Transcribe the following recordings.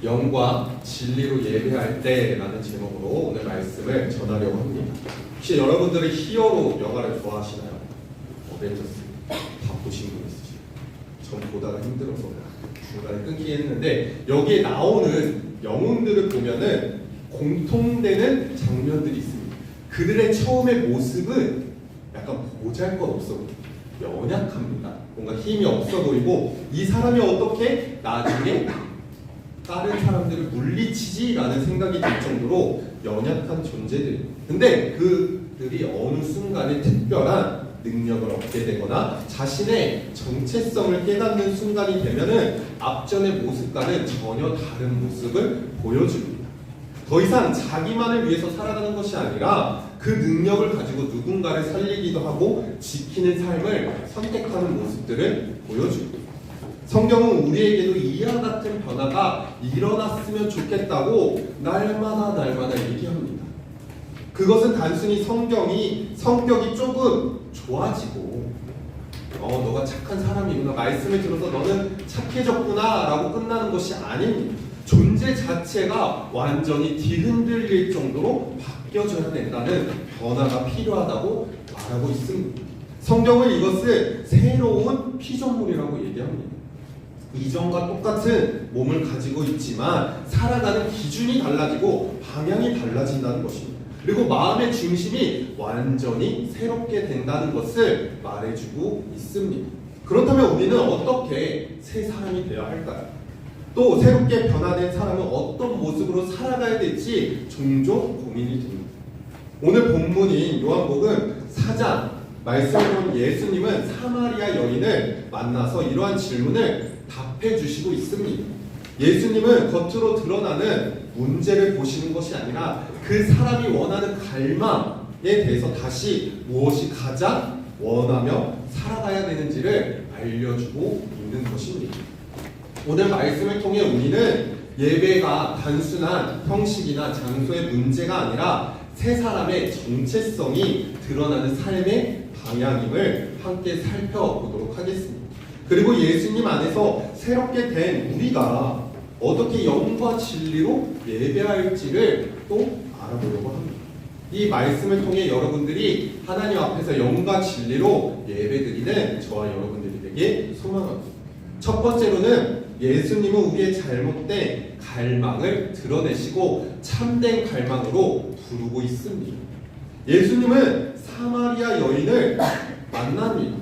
영과 진리로 예배할 때라는 제목으로 오늘 말씀을 전하려고 합니다. 혹시 여러분들은 히어로 영화를 좋아하시나요? 어벤져스 다 보신 분 있으시죠? 전 보다가 힘들어서 중간에 끊기 했는데 여기에 나오는 영웅들을 보면은 공통되는 장면들이 있습니다. 그들의 처음의 모습은 약간 보잘것없어 보여요. 연약합니다. 뭔가 힘이 없어 보이고 이 사람이 어떻게 나중에 다른 사람들을 물리치지라는 생각이 들 정도로 연약한 존재들. 근데 그들이 어느 순간에 특별한 능력을 얻게 되거나 자신의 정체성을 깨닫는 순간이 되면은 앞전의 모습과는 전혀 다른 모습을 보여줍니다. 더 이상 자기만을 위해서 살아가는 것이 아니라 그 능력을 가지고 누군가를 살리기도 하고 지키는 삶을 선택하는 모습들을 보여줍니다. 성경은 우리에게도 이와 같은 변화가 일어났으면 좋겠다고 날마다 얘기합니다. 그것은 단순히 성격이 조금 좋아지고 너가 착한 사람이구나, 말씀을 들어서 너는 착해졌구나 라고 끝나는 것이 아닙니다. 존재 자체가 완전히 뒤흔들릴 정도로 바뀌어져야 된다는 변화가 필요하다고 말하고 있습니다. 성경은 이것을 새로운 피조물이라고 얘기합니다. 이전과 똑같은 몸을 가지고 있지만 살아가는 기준이 달라지고 방향이 달라진다는 것입니다. 그리고 마음의 중심이 완전히 새롭게 된다는 것을 말해주고 있습니다. 그렇다면 우리는 어떻게 새 사람이 되어야 할까요? 또 새롭게 변화된 사람은 어떤 모습으로 살아가야 될지 종종 고민이 됩니다. 오늘 본문인 요한복음 4장 말씀을 본 예수님은 사마리아 여인을 만나서 이러한 질문을 답해 주시고 있습니다. 예수님은 겉으로 드러나는 문제를 보시는 것이 아니라 그 사람이 원하는 갈망에 대해서 다시 무엇이 가장 원하며 살아가야 되는지를 알려주고 있는 것입니다. 오늘 말씀을 통해 우리는 예배가 단순한 형식이나 장소의 문제가 아니라 새 사람의 정체성이 드러나는 삶의 방향임을 함께 살펴보도록 하겠습니다. 그리고 예수님 안에서 새롭게 된 우리가 어떻게 영과 진리로 예배할지를 또 알아보려고 합니다. 이 말씀을 통해 여러분들이 하나님 앞에서 영과 진리로 예배드리는 저와 여러분들이 되게 소망합니다. 첫 번째로는 예수님은 우리의 잘못된 갈망을 드러내시고 참된 갈망으로 부르고 있습니다. 예수님은 사마리아 여인을 만납니다.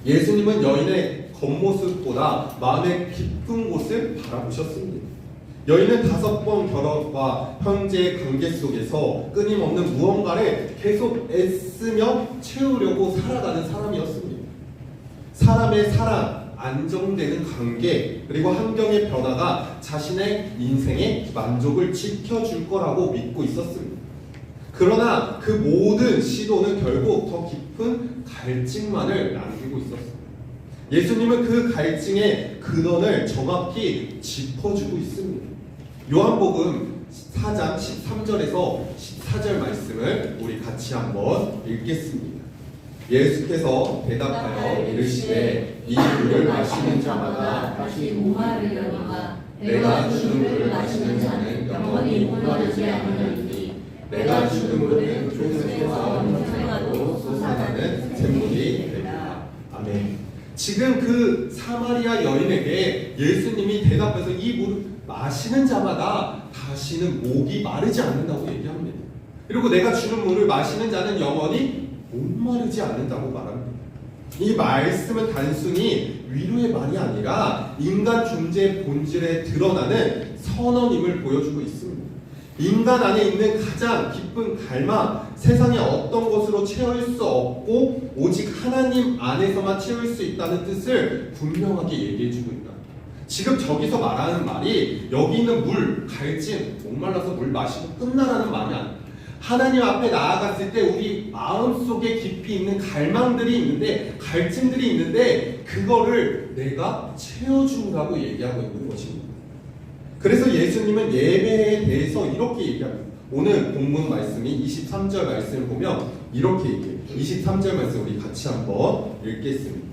예수님은 여인의 겉모습보다 마음의 깊은 곳을 바라보셨습니다. 여인은 5번 결혼과 형제의 관계 속에서 끊임없는 무언가를 계속 애쓰며 채우려고 살아가는 사람이었습니다. 사람의 사랑, 안정되는 관계, 그리고 환경의 변화가 자신의 인생의 만족을 지켜줄 거라고 믿고 있었습니다. 그러나 그 모든 시도는 결국 더 깊은 갈증만을 남기고 있었습니다. 예수님은 그 갈증의 근원을 정확히 짚어주고 있습니다. 요한복음 4장 13절에서 14절 말씀을 우리 같이 한번 읽겠습니다. 예수께서 대답하여 이르시되 이 물을 마시는 자마다 다시 목마르려니와 내가 주는 물을 마시는 자는 영원히 목마르지 않으리니 내가 주는 물은 조승에서 영생하로 솟아나는 샘물이 되리라. 아멘. 지금 그 사마리아 여인에게 예수님이 대답해서 이 물을 마시는 자마다 다시는 목이 마르지 않는다고 얘기합니다. 그리고 내가 주는 물을 마시는 자는 영원히 목마르지 않는다고 말합니다. 이 말씀은 단순히 위로의 말이 아니라 인간 존재의 본질에 드러나는 선언임을 보여주고 있습니다. 인간 안에 있는 가장 깊은 갈망, 세상의 어떤 것으로 채울 수 없고 오직 하나님 안에서만 채울 수 있다는 뜻을 분명하게 얘기해주고 있다. 지금 저기서 말하는 말이 여기 있는 물, 갈증, 목말라서 물 마시고 끝나라는 말이 아닙니다. 하나님 앞에 나아갔을 때 우리 마음속에 깊이 있는 갈망들이 있는데, 갈증들이 있는데 그거를 내가 채워준다고 얘기하고 있는 것입니다. 그래서 예수님은 예배에 대해서 이렇게 얘기합니다. 오늘 본문 말씀이 23절 말씀을 보면 이렇게 얘기해요. 23절 말씀 우리 같이 한번 읽겠습니다.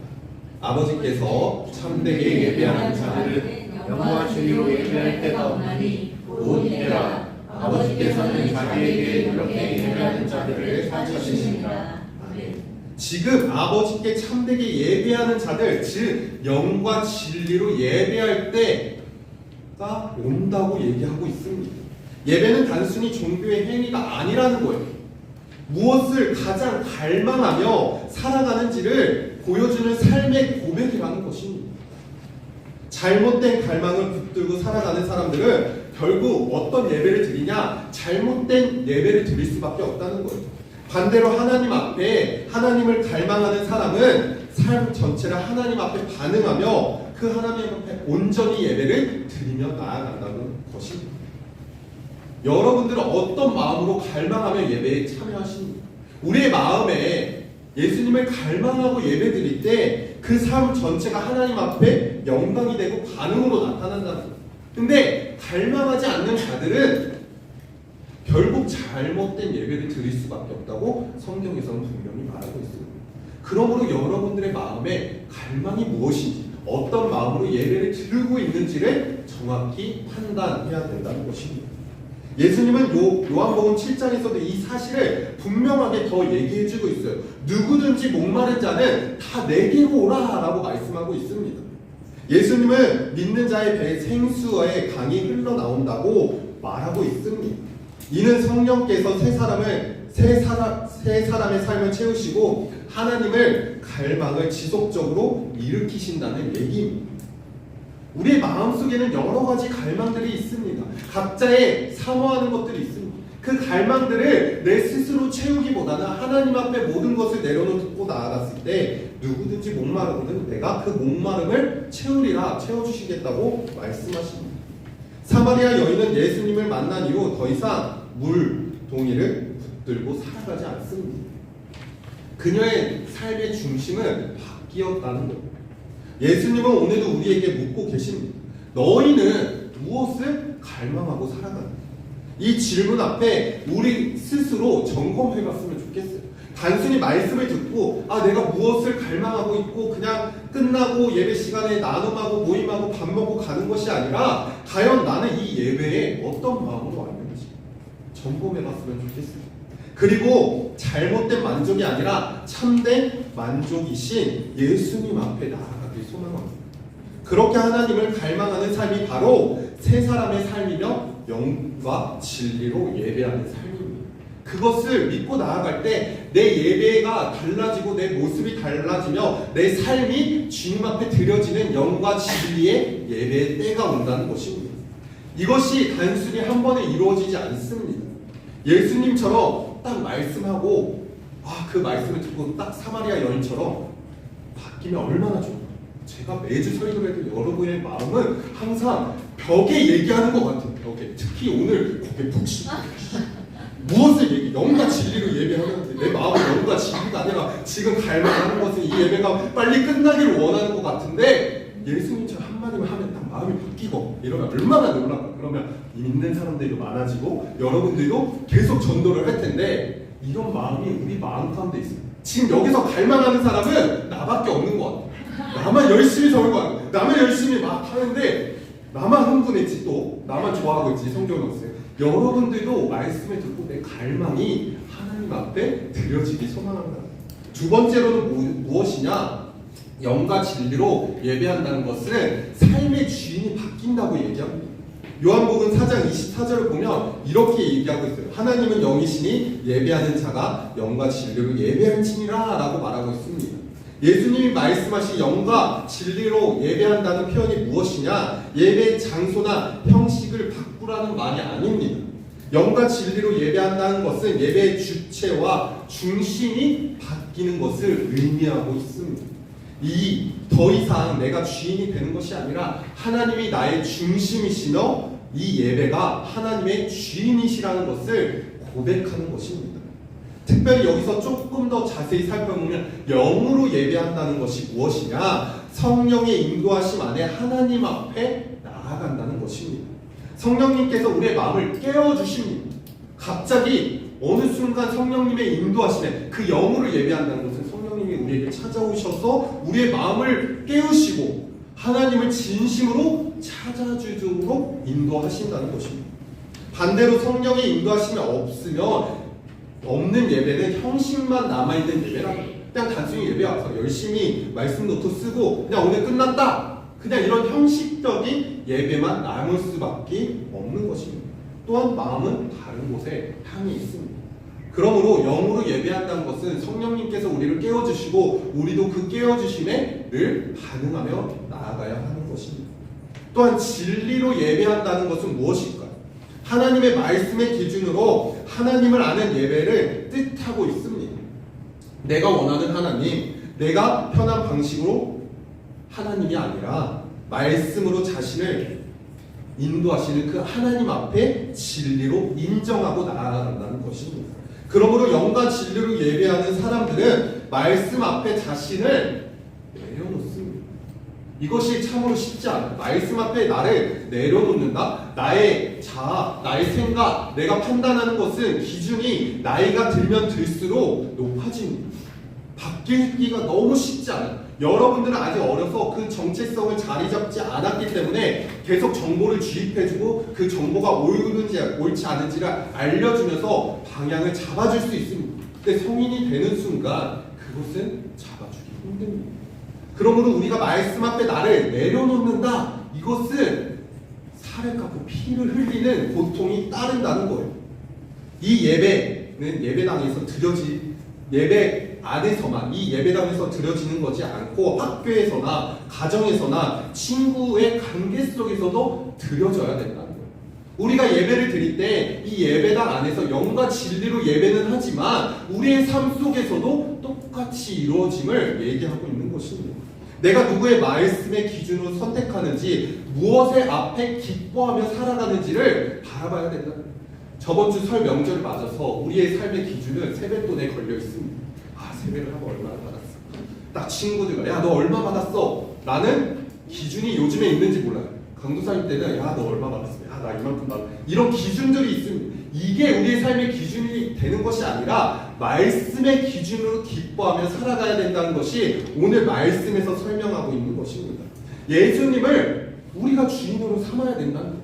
아버지께서 참되게 예배하는 자를 영과 진리로 예배할 때가 없나니 곧 이때라. 아버지께서는 자기에게 이렇게 예배하는 자들을 찾으시니라. 아멘. 지금 아버지께 참되게 예배하는 자들, 즉 영과 진리로 예배할 때가 온다고 얘기하고 있습니다. 예배는 단순히 종교의 행위가 아니라는 거예요. 무엇을 가장 갈망하며 살아가는지를 보여주는 삶의 고백이라는 것입니다. 잘못된 갈망을 붙들고 살아가는 사람들은 결국 어떤 예배를 드리냐? 잘못된 예배를 드릴 수밖에 없다는 거예요. 반대로 하나님 앞에 하나님을 갈망하는 사람은 삶 전체를 하나님 앞에 반응하며 그 하나님 앞에 온전히 예배를 드리며 나아간다는 것입니다. 여러분들은 어떤 마음으로 갈망하며 예배에 참여하십니까? 우리의 마음에 예수님을 갈망하고 예배 드릴 때 그 삶 전체가 하나님 앞에 영광이 되고 반응으로 나타난다는 거예요. 근데 갈망하지 않는 자들은 결국 잘못된 예배를 드릴 수밖에 없다고 성경에서는 분명히 말하고 있습니다. 그러므로 여러분들의 마음에 갈망이 무엇인지, 어떤 마음으로 예배를 드리고 있는지를 정확히 판단해야 된다는 것입니다. 예수님은 요한복음 7장에서도 이 사실을 분명하게 더 얘기해주고 있어요. 누구든지 목마른 자는 다 내게로 오라 라고 말씀하고 있습니다. 예수님은 믿는 자의 배에 생수의 강이 흘러나온다고 말하고 있습니다. 이는 성령께서 새 사람의 삶을 채우시고 하나님을 갈망을 지속적으로 일으키신다는 얘기입니다. 우리의 마음속에는 여러 가지 갈망들이 있습니다. 각자의 사모하는 것들이 있습니다. 그 갈망들을 내 스스로 채우기보다는 하나님 앞에 모든 것을 내려놓고 나아갔을 때 누구든지 목마르거든 내가 그 목마름을 채우리라, 채워주시겠다고 말씀하십니다. 사마리아 여인은 예수님을 만난 이후 더 이상 물동이를 붙들고 살아가지 않습니다. 그녀의 삶의 중심은 바뀌었다는 것. 예수님은 오늘도 우리에게 묻고 계십니다. 너희는 무엇을 갈망하고 살아가는가? 이 질문 앞에 우리 스스로 점검해 봤으면 좋겠어요. 단순히 말씀을 듣고 내가 무엇을 갈망하고 있고 그냥 끝나고 예배 시간에 나눔하고 모임하고 밥 먹고 가는 것이 아니라 과연 나는 이 예배에 어떤 마음으로 왔는지 점검해 봤으면 좋겠어요. 그리고 잘못된 만족이 아니라 참된 만족이신 예수님 앞에 나아가길 소망합니다. 그렇게 하나님을 갈망하는 삶이 바로 새 사람의 삶이며 영과 진리로 예배하는 삶입니다. 그것을 믿고 나아갈 때 내 예배가 달라지고 내 모습이 달라지며 내 삶이 주님 앞에 드려지는 영과 진리의 예배의 때가 온다는 것입니다. 이것이 단순히 한 번에 이루어지지 않습니다. 예수님처럼 딱 말씀하고 그 말씀을 듣고 딱 사마리아 여인처럼 바뀌면 얼마나 좋을까. 제가 매주 설교를 해도 여러분의 마음은 항상 벽에 얘기하는 것 같아요. 벽에. 특히 오늘 고개 푹 숙이고 무엇을 영과 진리로 예배하는지 내 마음은 영과 진리가 아니라 지금 갈망하는 것은 이 예배가 빨리 끝나기를 원하는 것 같은데 예수님처럼 한마디만 하면 딱 마음이 바뀌고 이러면 얼마나 놀랄까. 그러면 믿는 사람들도 많아지고 여러분들도 계속 전도를 할 텐데 이런 마음이 우리 마음 가운데 있어요. 지금 여기서 갈망하는 사람은 나밖에 없는 것 같아요. 나만 열심히 설교하고 나만 열심히 막 하는데 나만 흥분했지, 또 나만 좋아하고 있지. 성경에 없어요. 여러분들도 말씀을 듣고 내 갈망이 하나님 앞에 드려지기 소망한다. 두 번째로는 무엇이냐? 영과 진리로 예배한다는 것은 삶의 주인이 바뀐다고 얘기합니다. 요한복음 4장 24절을 보면 이렇게 얘기하고 있어요. 하나님은 영이시니 예배하는 자가 영과 진리로 예배할지니라 라고 말하고 있습니다. 예수님이 말씀하신 영과 진리로 예배한다는 표현이 무엇이냐? 예배 장소나 형식을 바꾸라는 말이 아닙니다. 영과 진리로 예배한다는 것은 예배의 주체와 중심이 바뀌는 것을 의미하고 있습니다. 더 이상 내가 주인이 되는 것이 아니라 하나님이 나의 중심이시며 이 예배가 하나님의 주인이시라는 것을 고백하는 것입니다. 특별히 여기서 조금 더 자세히 살펴보면 영으로 예배한다는 것이 무엇이냐? 성령의 인도하심 안에 하나님 앞에 나아간다는 것입니다. 성령님께서 우리의 마음을 깨워주십니다. 갑자기 어느 순간 성령님의 인도하심에 그 영으로 예배한다는 것은 성령님이 우리에게 찾아오셔서 우리의 마음을 깨우시고 하나님을 진심으로 찾아주도록 인도하신다는 것입니다. 반대로 성령의 인도하심이 없는 예배는 형식만 남아있는 예배라고. 그냥 단순히 예배 와서 열심히 말씀 노트 쓰고 그냥 오늘 끝났다, 그냥 이런 형식적인 예배만 남을 수밖에 없는 것입니다. 또한 마음은 다른 곳에 향해 있습니다. 그러므로 영으로 예배한다는 것은 성령님께서 우리를 깨워주시고 우리도 그 깨워주심에 늘 반응하며 나아가야 하는 것입니다. 또한 진리로 예배한다는 것은 무엇일까요? 하나님의 말씀의 기준으로 하나님을 아는 예배를 뜻하고 있습니다. 내가 원하는 하나님, 내가 편한 방식으로 하나님이 아니라 말씀으로 자신을 인도하시는 그 하나님 앞에 진리로 인정하고 나아간다는 것입니다. 그러므로 영과 진리로 예배하는 사람들은 말씀 앞에 자신을 내려놓습니다. 이것이 참으로 쉽지 않아요. 말씀 앞에 나를 내려놓는다? 나의 자아, 나의 생각, 내가 판단하는 것은 기준이 나이가 들면 들수록 높아집니다. 바뀌기가 너무 쉽지 않아요. 여러분들은 아직 어려서 그 정체성을 자리 잡지 않았기 때문에 계속 정보를 주입해주고 그 정보가 옳은지 옳지 않은지를 알려주면서 방향을 잡아줄 수 있습니다. 근데 성인이 되는 순간 그것은 잡아주기 힘듭니다. 그러므로 우리가 말씀 앞에 나를 내려놓는다, 이것은 살을 깎고 피를 흘리는 고통이 따른다는 거예요. 이 예배는 예배당에서 예배 안에서만, 이 예배당에서 드려지는 것이 않고 학교에서나 가정에서나 친구의 관계 속에서도 드려져야 된다는 거예요. 우리가 예배를 드릴 때 이 예배당 안에서 영과 진리로 예배는 하지만 우리의 삶 속에서도 똑같이 이루어짐을 얘기하고 있는 것입니다. 내가 누구의 말씀의 기준으로 선택하는지, 무엇의 앞에 기뻐하며 살아가는지를 바라봐야 된다. 저번 주 설 명절을 맞아서 우리의 삶의 기준은 세뱃돈에 걸려 있습니다. 세배를 하고 얼마나 받았어? 딱 친구들과 야 너 얼마 받았어? 라는 기준이 요즘에 있는지 몰라요. 강도사님 때는 야 너 얼마 받았어? 야 나 이만큼 받았어. 이런 기준들이 있습니다. 이게 우리의 삶의 기준이 되는 것이 아니라 말씀의 기준으로 기뻐하며 살아가야 된다는 것이 오늘 말씀에서 설명하고 있는 것입니다. 예수님을 우리가 주인으로 삼아야 된다는 거예요.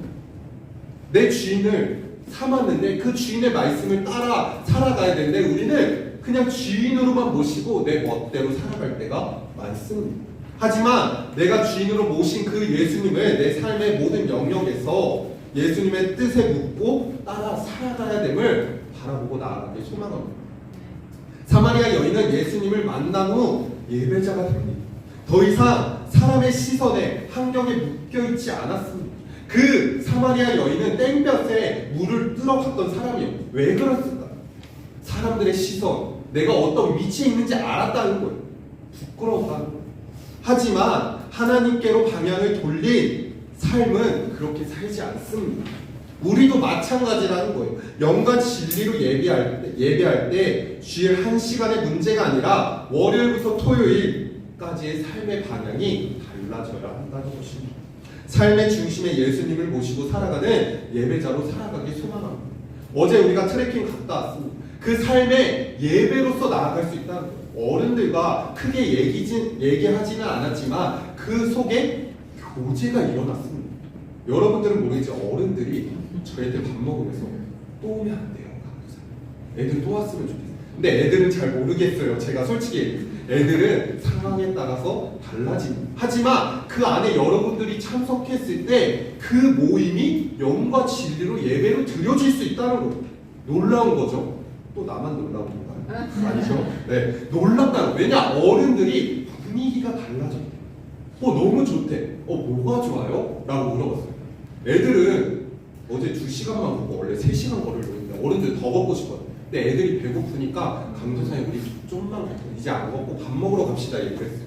내 주인을 삼았는데 그 주인의 말씀을 따라 살아가야 되는데 우리는 그냥 주인으로만 모시고 내 멋대로 살아갈 때가 많습니다. 하지만 내가 주인으로 모신 그 예수님을 내 삶의 모든 영역에서 예수님의 뜻에 묻고 따라 살아가야 됨을 바라보고 나아가길 소망합니다. 사마리아 여인은 예수님을 만난 후 예배자가 됩니다. 더 이상 사람의 시선에 환경에 묶여있지 않았습니다. 그 사마리아 여인은 땡볕에 물을 뚫어갔던 사람이에요. 왜 그랬을까? 사람들의 시선, 내가 어떤 위치에 있는지 알았다는 거예요. 부끄러웠다는 거예요. 하지만 하나님께로 방향을 돌린 삶은 그렇게 살지 않습니다. 우리도 마찬가지라는 거예요. 영과 진리로 예배할 때 주일 1시간의 문제가 아니라 월요일부터 토요일까지의 삶의 방향이 달라져야 한다는 것입니다. 삶의 중심에 예수님을 모시고 살아가는 예배자로 살아가기 소망합니다. 어제 우리가 트레킹 갔다 왔습니다. 그 삶의 예배로서 나아갈 수 있다는 거예요. 어른들과 크게 얘기하지는 않았지만 그 속에 교제가 일어났습니다. 여러분들은 모르겠지, 어른들이 저 애들 밥 먹으면서 또 오면 안 돼요. 애들 또 왔으면 좋겠어요. 근데 애들은 잘 모르겠어요. 제가 솔직히 애들은 상황에 따라서 달라집니다. 하지만 그 안에 여러분들이 참석했을 때 그 모임이 영과 진리로 예배로 드려질 수 있다는 거예요. 놀라운 거죠. 또 나만 놀라운 건가요? 아니죠. 네, 놀랍다는. 왜냐, 어른들이 분위기가 달라졌대요. 너무 좋대. 뭐가 좋아요? 라고 물어봤어요. 애들은 어제 2시간만 보고 원래 3시간 걸으려는데 어른들 더 걷고 싶어요. 근데 애들이 배고프니까 강도사님 우리 좀만 이제 안 걷고 밥 먹으러 갑시다 얘기했어요.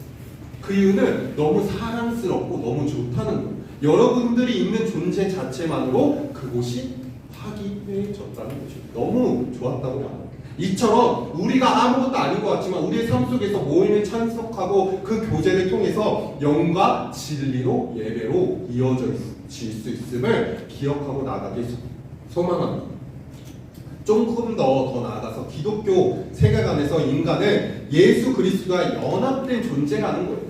그 이유는 너무 사랑스럽고 너무 좋다는 거예요. 여러분들이 있는 존재 자체만으로 그곳이 화기애애해졌다는 것이 너무 좋았다고 말합니다. 이처럼 우리가 아무것도 아닌 것 같지만 우리의 삶 속에서 모임에 참석하고 그 교제를 통해서 영과 진리로 예배로 이어질 수 있음을 기억하고 나아가길 소망합니다. 조금 더 나아가서 기독교 세계관에서 인간은 예수 그리스도와 연합된 존재라는 거예요.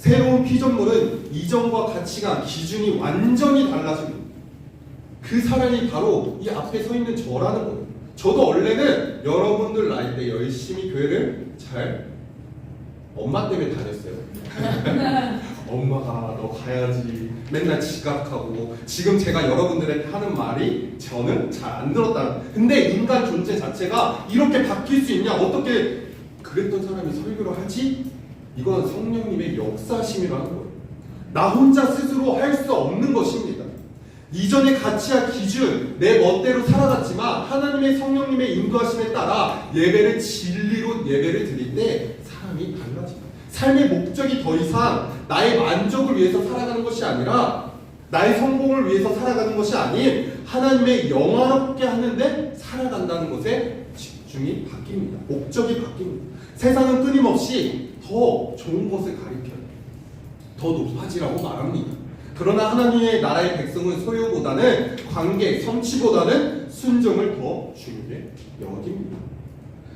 새로운 피조물은 이전과 가치관, 기준이 완전히 달라집니다. 그 사람이 바로 이 앞에 서 있는 저라는 거예요. 저도 원래는 여러분들 나이 때 열심히 교회를 잘 엄마 때문에 다녔어요. 엄마가 너 가야지 맨날 지각하고, 지금 제가 여러분들한테 하는 말이 저는 잘 안 들었다. 근데 인간 존재 자체가 이렇게 바뀔 수 있냐? 어떻게 그랬던 사람이 설교를 하지? 이건 성령님의 역사심이라는 거예요. 나 혼자 스스로 할 수 없는 것입니다. 이전의 가치와 기준, 내 멋대로 살아갔지만 하나님의 성령님의 인도하심에 따라 예배를 진리로 예배를 드릴 때 사람이 달라집니다. 삶의 목적이 더 이상 나의 만족을 위해서 살아가는 것이 아니라 나의 성공을 위해서 살아가는 것이 아닌 하나님의 영화롭게 하는데 살아간다는 것에 집중이 바뀝니다. 목적이 바뀝니다. 세상은 끊임없이 더 좋은 것을 가리켜요. 더 높아지라고 말합니다. 그러나 하나님의 나라의 백성은 소유보다는 관계, 성취보다는 순종을 더 중요하게 여깁니다.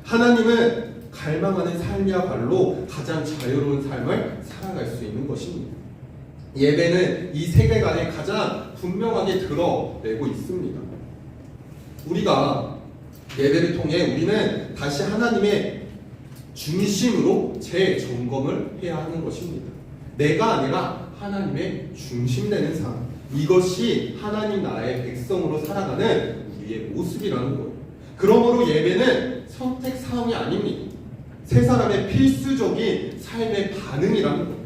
하나님은 갈망하는 삶이야말로 가장 자유로운 삶을 살아갈 수 있는 것입니다. 예배는 이 세계관에 가장 분명하게 드러내고 있습니다. 우리가 예배를 통해 우리는 다시 하나님의 중심으로 재점검을 해야 하는 것입니다. 내가 아니라 하나님의 중심되는 삶, 이것이 하나님 나라의 백성으로 살아가는 우리의 모습이라는 거예요. 그러므로 예배는 선택 사항이 아닙니다. 세 사람의 필수적인 삶의 반응이라는 거예요.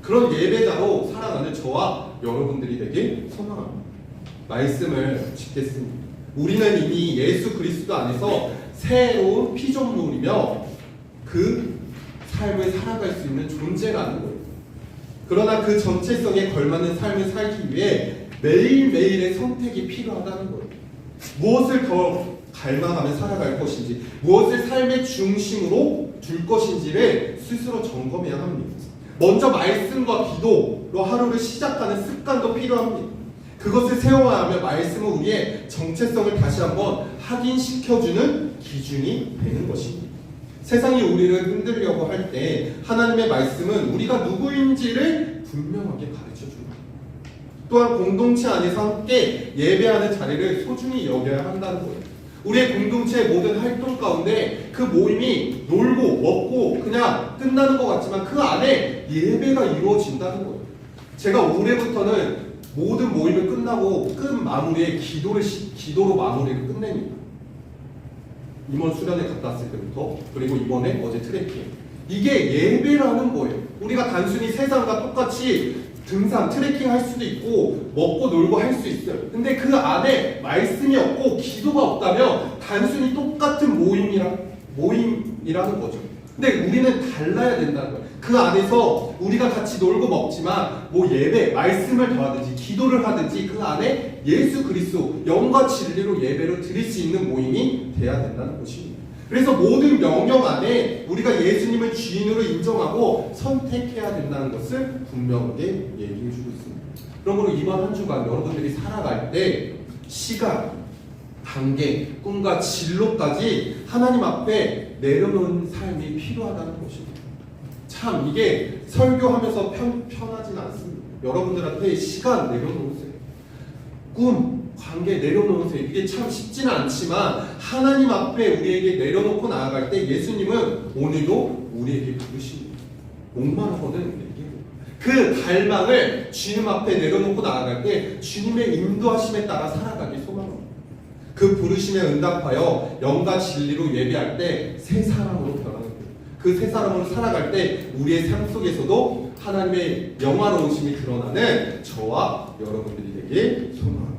그런 예배자로 살아가는 저와 여러분들이 되길 소망합니다. 말씀을 짓겠습니다. 우리는 이미 예수 그리스도 안에서 새로운 피조물이며 그 삶을 살아갈 수 있는 존재라는 거예요. 그러나 그 전체성에 걸맞는 삶을 살기 위해 매일매일의 선택이 필요하다는 거예요. 무엇을 더 갈망하며 살아갈 것인지, 무엇을 삶의 중심으로 둘 것인지를 스스로 점검해야 합니다. 먼저 말씀과 기도로 하루를 시작하는 습관도 필요합니다. 그것을 세워야 하며 말씀은 우리의 정체성을 다시 한번 확인시켜주는 기준이 되는 것입니다. 세상이 우리를 흔들려고 할 때 하나님의 말씀은 우리가 누구인지를 분명하게 가르쳐줍니다. 또한 공동체 안에서 함께 예배하는 자리를 소중히 여겨야 한다는 거예요. 우리의 공동체의 모든 활동 가운데 그 모임이 놀고 먹고 그냥 끝나는 것 같지만 그 안에 예배가 이루어진다는 거예요. 제가 올해부터는 모든 모임을 끝나고 끝 마무리에 기도로 마무리를 끝냅니다. 이번 수련회 갔다 왔을 때부터, 그리고 이번에 어제 트레킹, 이게 예배라는 거예요. 우리가 단순히 세상과 똑같이 등산, 트레킹 할 수도 있고 먹고 놀고 할 수 있어요. 근데 그 안에 말씀이 없고 기도가 없다면 단순히 똑같은 모임이라는 거죠. 근데 우리는 달라야 된다는 거예요. 그 안에서 우리가 같이 놀고 먹지만 예배, 말씀을 더하든지 기도를 하든지 그 안에 예수 그리스도 영과 진리로 예배를 드릴 수 있는 모임이 돼야 된다는 것입니다. 그래서 모든 명령 안에 우리가 예수님을 주인으로 인정하고 선택해야 된다는 것을 분명하게 얘기해주고 있습니다. 그러므로 이번 한 주간 여러분들이 살아갈 때 시간, 단계, 꿈과 진로까지 하나님 앞에 내려놓은 삶이 필요하다는 것입니다. 참 이게 설교하면서 편하진 않습니다. 여러분들한테 시간 내려놓으세요. 꿈, 관계 내려놓으세요. 이게 참 쉽지는 않지만 하나님 앞에 우리에게 내려놓고 나아갈 때 예수님은 오늘도 우리에게 부르십니다. 목마르거든 내게. 그 갈망을 주님 앞에 내려놓고 나아갈 때 주님의 인도하심에 따라 살아가길 소망합니다. 그 부르심에 응답하여 영과 진리로 예배할 때 새 사람으로 변하는 거예요. 그 새 사람으로 살아갈 때 우리의 삶 속에서도 하나님의 영화로우심이 드러나는 저와 여러분들이 되길 소망합니다.